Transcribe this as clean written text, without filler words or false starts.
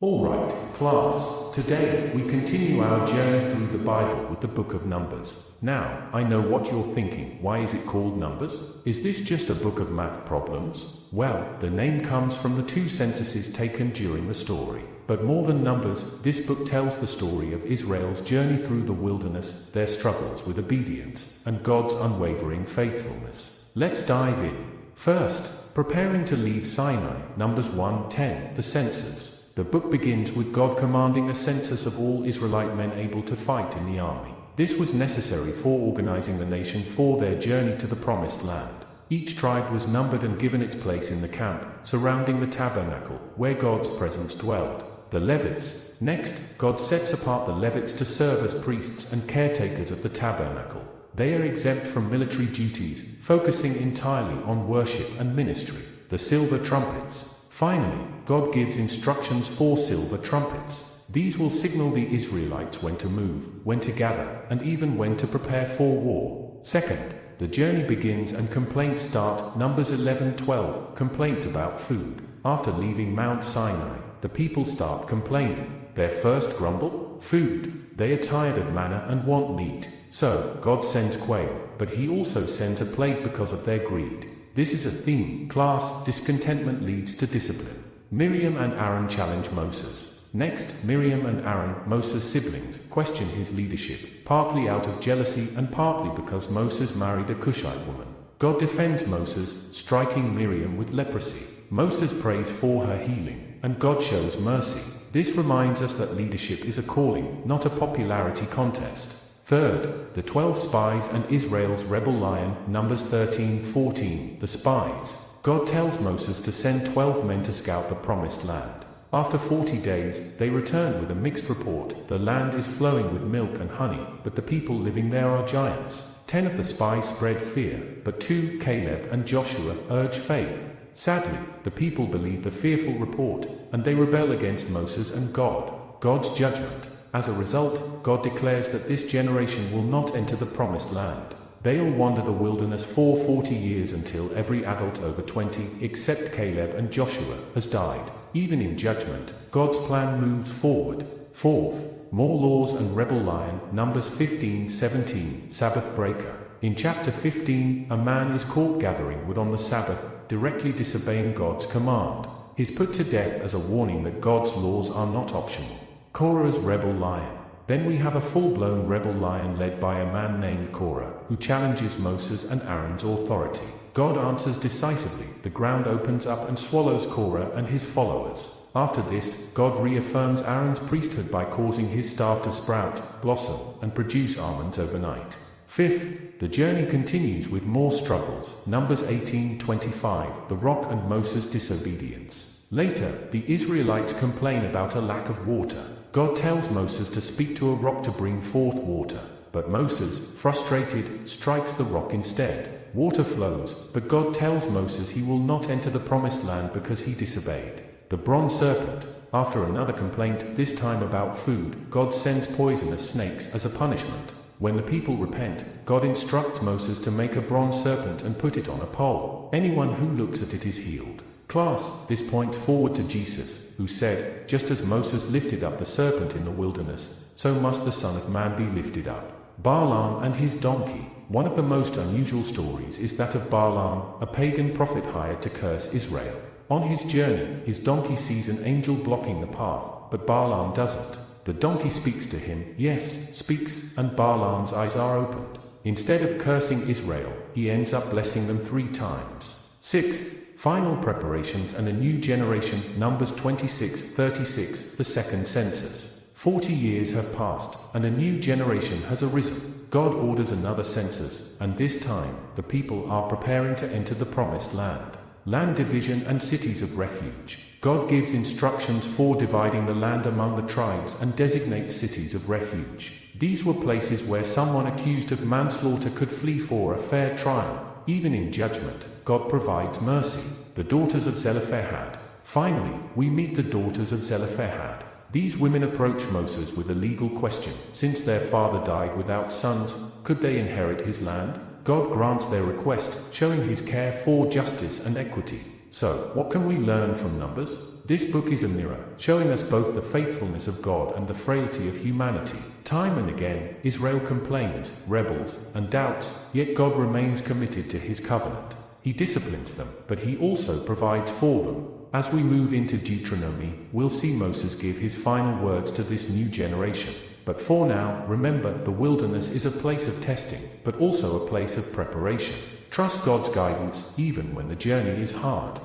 Alright, class, today we continue our journey through the Bible with the book of Numbers. Now, I know what you're thinking, why is it called Numbers? Is this just a book of math problems? Well, the name comes from the two censuses taken during the story. But more than numbers, this book tells the story of Israel's journey through the wilderness, their struggles with obedience, and God's unwavering faithfulness. Let's dive in. First, preparing to leave Sinai, Numbers 1:10, the census. The book begins with God commanding a census of all Israelite men able to fight in the army. This was necessary for organizing the nation for their journey to the promised land. Each tribe was numbered and given its place in the camp, surrounding the tabernacle, where God's presence dwelled. The Levites. Next, God sets apart the Levites to serve as priests and caretakers of the tabernacle. They are exempt from military duties, focusing entirely on worship and ministry. The silver trumpets. Finally, God gives instructions for silver trumpets. These will signal the Israelites when to move, when to gather, and even when to prepare for war. Second, the journey begins and complaints start. Numbers 11:12, complaints about food. After leaving Mount Sinai, the people start complaining. Their first grumble? Food. They are tired of manna and want meat. So, God sends quail, but he also sends a plague because of their greed. This is a theme, class. Discontentment leads to discipline. Miriam and Aaron challenge Moses. Next, Miriam and Aaron, Moses' siblings, question his leadership, partly out of jealousy and partly because Moses married a Cushite woman. God defends Moses, striking Miriam with leprosy. Moses prays for her healing, and God shows mercy. This reminds us that leadership is a calling, not a popularity contest. Third, the 12 spies and Israel's rebel lion, Numbers 13:14, the spies. God tells Moses to send 12 men to scout the promised land. After 40 days, they return with a mixed report. The land is flowing with milk and honey, but the people living there are giants. 10 of the spies spread fear, but 2, Caleb and Joshua, urge faith. Sadly, the people believe the fearful report, and they rebel against Moses and God. God's judgment. As a result, God declares that this generation will not enter the promised land. They'll wander the wilderness for 40 years until every adult over 20, except Caleb and Joshua, has died. Even in judgment, God's plan moves forward. Fourth, more laws and rebel lion, Numbers 15:17, Sabbath breaker. In chapter 15, a man is caught gathering wood on the Sabbath, directly disobeying God's command. He's put to death as a warning that God's laws are not optional. Korah's rebel lion. Then we have a full-blown rebel lion led by a man named Korah, who challenges Moses and Aaron's authority. God answers decisively. The ground opens up and swallows Korah and his followers. After this, God reaffirms Aaron's priesthood by causing his staff to sprout, blossom, and produce almonds overnight. Fifth, the journey continues with more struggles. Numbers 18:25, the rock and Moses' disobedience. Later, the Israelites complain about a lack of water. God tells Moses to speak to a rock to bring forth water, but Moses, frustrated, strikes the rock instead. Water flows, but God tells Moses he will not enter the promised land because he disobeyed. The bronze serpent. After another complaint, this time about food, God sends poisonous snakes as a punishment. When the people repent, God instructs Moses to make a bronze serpent and put it on a pole. Anyone who looks at it is healed. Class, this points forward to Jesus, who said, just as Moses lifted up the serpent in the wilderness, so must the Son of Man be lifted up. Balaam and his donkey. One of the most unusual stories is that of Balaam, a pagan prophet hired to curse Israel. On his journey, his donkey sees an angel blocking the path, but Balaam doesn't. The donkey speaks to him, yes, speaks, and Balaam's eyes are opened. Instead of cursing Israel, he ends up blessing them 3 times. Sixth, final preparations and a new generation, Numbers 26:36, the second census. 40 years have passed, and a new generation has arisen. God orders another census, and this time, the people are preparing to enter the promised land. Land division and cities of refuge. God gives instructions for dividing the land among the tribes and designates cities of refuge. These were places where someone accused of manslaughter could flee for a fair trial. Even in judgment, God provides mercy. The daughters of Zelophehad. Finally, we meet the daughters of Zelophehad. These women approach Moses with a legal question. Since their father died without sons, could they inherit his land? God grants their request, showing his care for justice and equity. So, what can we learn from Numbers? This book is a mirror, showing us both the faithfulness of God and the frailty of humanity. Time and again, Israel complains, rebels, and doubts, yet God remains committed to his covenant. He disciplines them, but he also provides for them. As we move into Deuteronomy, we'll see Moses give his final words to this new generation. But for now, remember, the wilderness is a place of testing, but also a place of preparation. Trust God's guidance, even when the journey is hard.